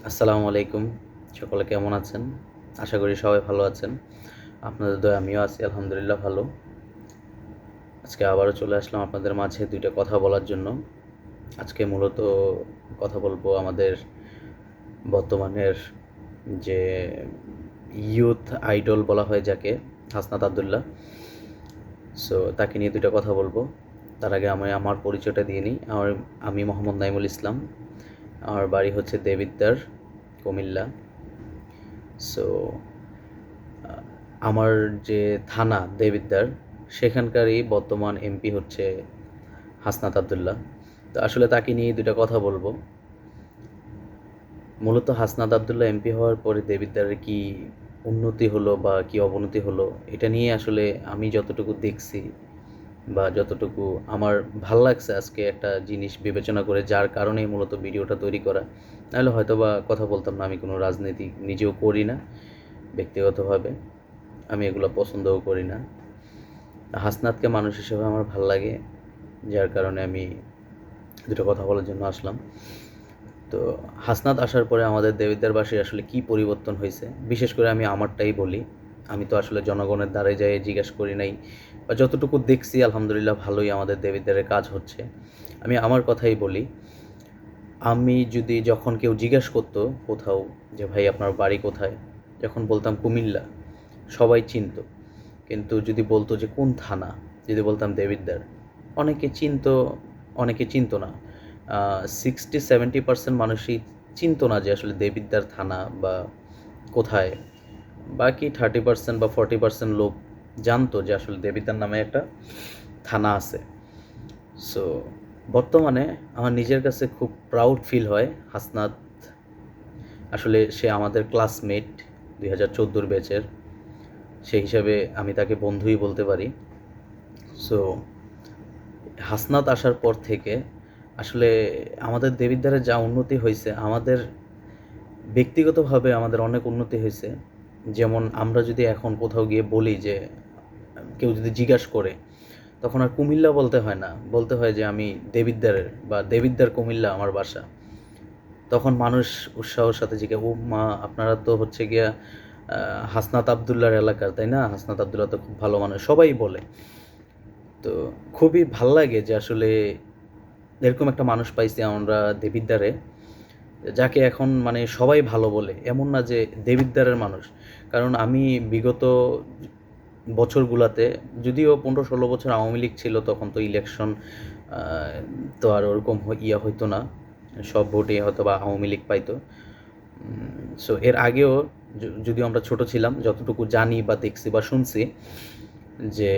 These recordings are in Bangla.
আসসালামু আলাইকুম। সকলে কেমন আছেন? আশা করি সবাই ভালো আছেন। আপনাদের দয়ায় আমিও আছি আলহামদুলিল্লাহ ভালো। আজকে আবারও চলে আসলাম আপনাদের মাঝে ২ টা কথা বলার জন্য। আজকে মূলত কথা বলবো আমাদের বর্তমানের যে ইয়ুথ আইডল বলা হয় যাকে, হাসনাত আব্দুল্লাহ। তাকে নিয়ে ২ টা কথা বলবো। তার আগে আমি আমার পরিচয়টা দিয়ে নিই। আমি মোহাম্মদ নাইমুল ইসলাম। আমার বাড়ি হচ্ছে দেবিদ্বার, কুমিল্লা। সো আ আমার যে থানা দেবিদ্বার, সেখানকারই বর্তমান এমপি হচ্ছে হাসনাত আব্দুল্লাহ। তো আসলে তাকে নিয়েই ২ টা কথা বলবো। মূলত হাসনাত আব্দুল্লাহ এমপি হওয়ার পরে দেবিদ্বারের কি উন্নতি হলো বা কি অবনতি হলো, এটা নিয়ে আসলে আমি যতটুকু দেখছি বা যতটুকু আমার ভাল লাগছে আজকে একটা জিনিস বিবেচনা করে, যার কারণেই মূলত ভিডিওটা তৈরি করা। নাহলে হয়তোবা কথা বলতাম না। আমি কোনো রাজনীতি নিজেও করি না ব্যক্তিগতভাবে। আমি এগুলো পছন্দও করি না। হাসনাতকে মানুষ হিসেবে আমার ভাল লাগে, যার কারণে আমি ২ টা কথা বলার জন্য আসলাম। তো হাসনাত আসার পরে আমাদের দেবিদ্বারবাসীর আসলে কি পরিবর্তন হয়েছে, বিশেষ করে আমি আমারটাই বলি। আমি তো আসলে জনগণের দ্বারে যেয়ে জিজ্ঞেস করি নাই, বা যতটুকু দেখছি আলহামদুলিল্লাহ ভালোই আমাদের দেবিদ্বারের কাজ হচ্ছে। আমি আমার কথাই বলি। আমি যদি যখন কেউ জিজ্ঞেস করতো কোথাও যে ভাই আপনার বাড়ি কোথায়, যখন বলতাম কুমিল্লা, সবাই চিনতো। কিন্তু যদি বলতো যে কোন থানা, যদি বলতাম দেবিদ্বার, অনেকে চিনতো, অনেকে চিনতো না। 60-70% মানুষই চিনতো না যে আসলে দেবিদ্বার থানা বা কোথায়। বাকি 30% বা 40% লোক জানতো যে আসলে দেবিদ্বার নামে একটা থানা আছে। সো বর্তমানে আমার নিজের কাছে খুব প্রাউড ফিল হয়। হাসনাত আসলে সে আমাদের ক্লাসমেট, 2014 ব্যাচের। সেই হিসাবে আমি তাকে বন্ধুই বলতে পারি। সো হাসনাত আসার পর থেকে আসলে আমাদের দেবিদ্বারের যা উন্নতি হয়েছে, আমাদের ব্যক্তিগতভাবে আমাদের অনেক উন্নতি হয়েছে। যেমন আমরা যদি এখন কোথাও গিয়ে বলি যে কেউ যদি জিজ্ঞাসা করে, তখন আর কুমিল্লা বলতে হয় না, বলতে হয় যে আমি দেবিদ্বারের, বা দেবিদ্বার কুমিল্লা আমার বাসা। তখন মানুষ উৎসাহের সাথে জিজ্ঞাসা, ও মা আপনারা তো হচ্ছে গিয়া হাসনাত আবদুল্লার এলাকার, তাই না? হাসনাত আবদুল্লাহ তো খুব ভালো মানুষ, সবাই বলে। তো খুবই ভাল লাগে যে আসলে এরকম একটা মানুষ পাইছি আমরা দেবিদ্বারে, যাকে এখন মানে সবাই ভালো বলে। এমন না যে দেবিদ্বারের মানুষ। কারণ আমি বিগত বছরগুলাতে, যদিও 15-16 বছর আওয়ামী লীগ ছিল, তখন তো ইলেকশন তো আর ওরকম ইয়া হইতো না, সব ভোটে হয়তো বা আওয়ামী লীগ পাইতো। সো এর আগেও যদিও আমরা ছোট ছিলাম, যতটুকু জানি বা দেখছি বা শুনছি যে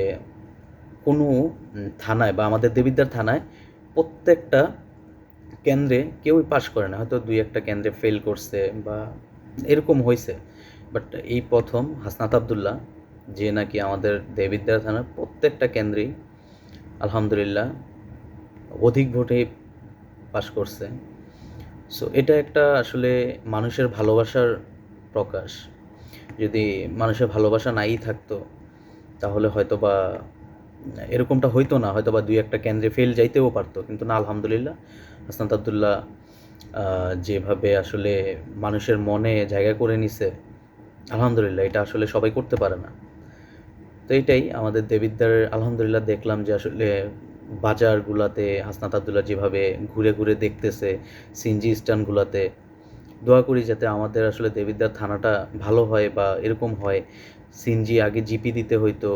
কোনো থানায় বা আমাদের দেবিদ্বার থানায় প্রত্যেকটা কেন্দ্রে কেউই পাস করে না, হয়তো 2-1টা কেন্দ্রে ফেল করছে বা এরকম হয়েছে। বাট এই প্রথম হাসনাত আবদুল্লাহ, যে নাকি আমাদের দেবিদ্বার থানার প্রত্যেকটা কেন্দ্রেই আলহামদুলিল্লাহ অধিক ভোটে পাস করছে। সো এটা একটা আসলে মানুষের ভালোবাসার প্রকাশ। যদি মানুষের ভালোবাসা নাই থাকতো, তাহলে হয়তো বা এরকমটা হইতো না, হয়তো বা 2-1টা কেন্দ্রে ফেল যাইতেও পারতো। কিন্তু না, আলহামদুলিল্লাহ হাসনাত আবদুল্লাহ যেভাবে আসলে মানুষের মনে জায়গা করে নিছে, আলহামদুলিল্লাহ এটা আসলে সবাই করতে পারে না। তো এইটাই আমাদের দেবিদ্বারের আলহামদুলিল্লাহ দেখলাম যে আসলে বাজারগুলাতে হাসনাত আবদুল্লাহ যেভাবে ঘুরে ঘুরে দেখতেছে, সিএনজি স্ট্যান্ডগুলাতে। দোয়া করি যাতে আমাদের আসলে দেবিদ্বার থানাটা ভালো হয় বা এরকম হয়। সিএনজি আগে জিপি দিতে হইতো,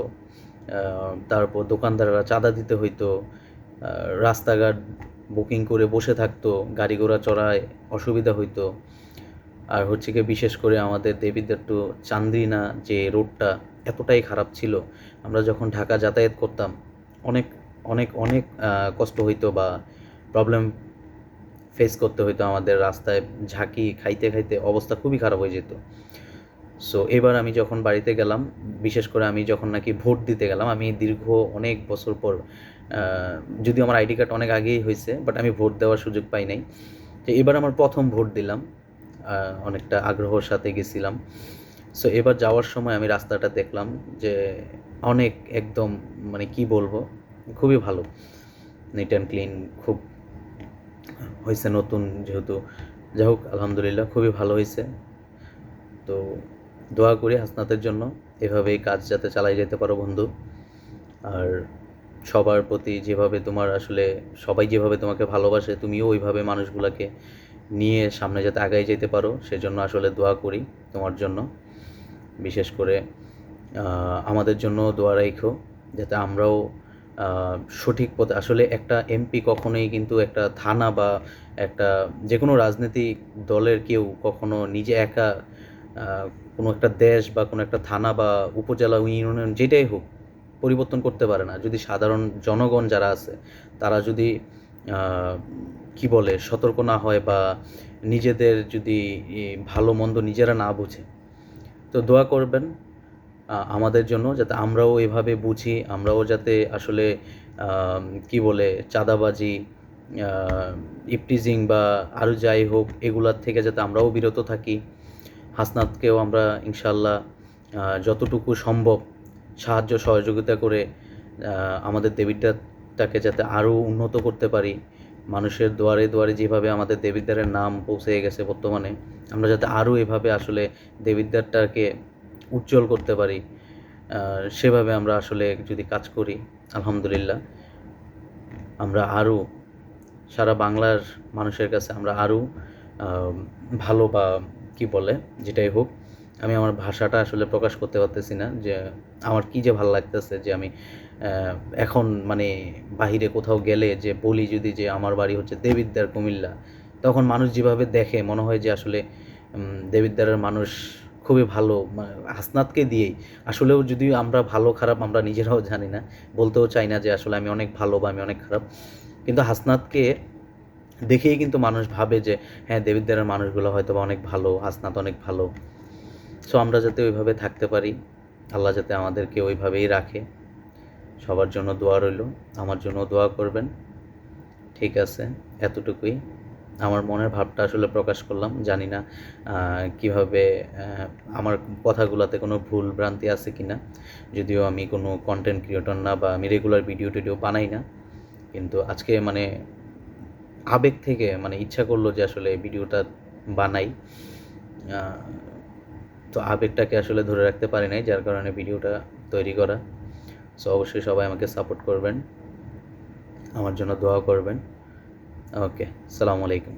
তারপর দোকানদাররা চাঁদা দিতে হইতো, রাস্তাঘাট বুকিং করে বসে থাকতো, গাড়ি ঘোড়া চড়ায় অসুবিধা হইতো। আর হচ্ছে গিয়ে বিশেষ করে আমাদের দেবিদ্বার টু চান্দ্রিনা যে রোডটা এতটাই খারাপ ছিল, আমরা যখন ঢাকা যাতায়াত করতাম অনেক অনেক অনেক কষ্ট হইতো বা প্রবলেম ফেস করতে হইতো আমাদের। রাস্তায় ঝাঁকি খাইতে খাইতে অবস্থা খুবই খারাপ হয়ে যেত। সো এবার আমি যখন বাড়িতে গেলাম, বিশেষ করে আমি যখন নাকি ভোট দিতে গেলাম, আমি দীর্ঘ অনেক বছর পর, যদিও আমার আইডি কার্ড অনেক আগেই হয়েছে, বাট আমি ভোট দেওয়ার সুযোগ পাই নাই। তো এবার আমার প্রথম ভোট দিলাম, অনেকটা আগ্রহর সাথে গেছিলাম। সো এবার যাওয়ার সময় আমি রাস্তাটা দেখলাম যে অনেক একদম, মানে কি বলবো, খুবই ভালো, নিট অ্যান্ড ক্লিন খুব হয়েছে নতুন যেহেতু। যাই হোক, আলহামদুলিল্লাহ খুবই ভালো হয়েছে। তো দোয়া করি হাসনাতের জন্য, এভাবেই কাজ যাতে চালাই যেতে পারো বন্ধু। আর সবার প্রতি যেভাবে তোমার আসলে সবাই যেভাবে তোমাকে ভালোবাসে, তুমিও ওইভাবে মানুষগুলোকে নিয়ে সামনে যাতে আগায় যেতে পারো, সেজন্য আসলে দোয়া করি তোমার জন্য। বিশেষ করে আমাদের জন্য দোয়া রাইখো, যাতে আমরাও সঠিক পথে আসলে একটা এমপি কখনোই কিন্তু একটা থানা বা একটা যে কোনো রাজনৈতিক দলের কেউ কখনো নিজে একা কোনো একটা দেশ বা কোনো একটা থানা বা উপজেলা ইউনিয়ন যেটাই হোক পরিবর্তন করতে পারে না। যদি সাধারণ জনগণ যারা আছে তারা যদি কি বলে সতর্ক না হয় বা নিজেদের যদি ভালো মন্দ নিজেরা না বুঝে, তো দোয়া করবেন আমাদের জন্য, যাতে আমরাও এভাবে বুঝি, আমরাও যাতে আসলে কি বলে চাঁদাবাজি, ইপটিজিং বা আরও যাই হোক এগুলার থেকে যাতে আমরাও বিরত থাকি। হাসনাতকেও আমরা ইনশাল্লাহ যতটুকু সম্ভব সাহায্য সহযোগিতা করে আমাদের দেবিদ্বারটাকে যাতে আরও উন্নত করতে পারি। মানুষের দুয়ারে দুয়ারে যেভাবে আমাদের দেবিদ্বারের নাম পৌঁছে গেছে বর্তমানে, আমরা যাতে আরও এভাবে আসলে দেবিদ্বারটাকে উজ্জ্বল করতে পারি, সেভাবে আমরা আসলে যদি কাজ করি, আলহামদুলিল্লাহ আমরা আরও সারা বাংলার মানুষের কাছে আমরা আরও ভালো বা কি বলে যেটাই হোক, আমি আমার ভাষাটা আসলে প্রকাশ করতে পারতেছি না যে আমার কী যে ভালো লাগতেছে যে আমি এখন মানে বাহিরে কোথাও গেলে যে বলি যদি যে আমার বাড়ি হচ্ছে দেবিদ্বার কুমিল্লা, তখন মানুষ যেভাবে দেখে মনে হয় যে আসলে দেবিদ্বারের মানুষ খুবই ভালো। হাসনাতকে দিয়েই আসলেও যদিও আমরা ভালো খারাপ আমরা নিজেরাও জানি না, বলতেও চাই না যে আসলে আমি অনেক ভালো বা আমি অনেক খারাপ, কিন্তু হাসনাতকে দেখেই কিন্তু মানুষ ভাবে যে হ্যাঁ দেবিদ্বারের মানুষগুলো হয়তো বা অনেক ভালো, হাসনাত অনেক ভালো। সো আমরা যাতে ওইভাবে থাকতে পারি, আল্লাহ যাতে আমাদেরকে ওইভাবেই রাখে। সবার জন্য দোয়া রইল, আমার জন্য দোয়া করবেন। ঠিক আছে, এতটুকুই আমার মনের ভাবটা আসলে প্রকাশ করলাম। জানি না কীভাবে আমার কথাগুলোতে কোনো ভুল ভ্রান্তি আছে কি না, যদিও আমি কোনো কন্টেন্ট ক্রিয়েটর না বা আমি রেগুলার ভিডিও টিডিও বানাই না, কিন্তু আজকে মানে আবেগ থেকে মানে ইচ্ছা করলো যে আসলে ভিডিওটা বানাই। তো আবেগটাকে আসলে ধরে রাখতে পারি নাই, যার কারণে ভিডিওটা তৈরি করা। সো অবশ্যই সবাই আমাকে সাপোর্ট করবেন, আমার জন্য দোয়া করবেন। ওকে, আসসালামু আলাইকুম।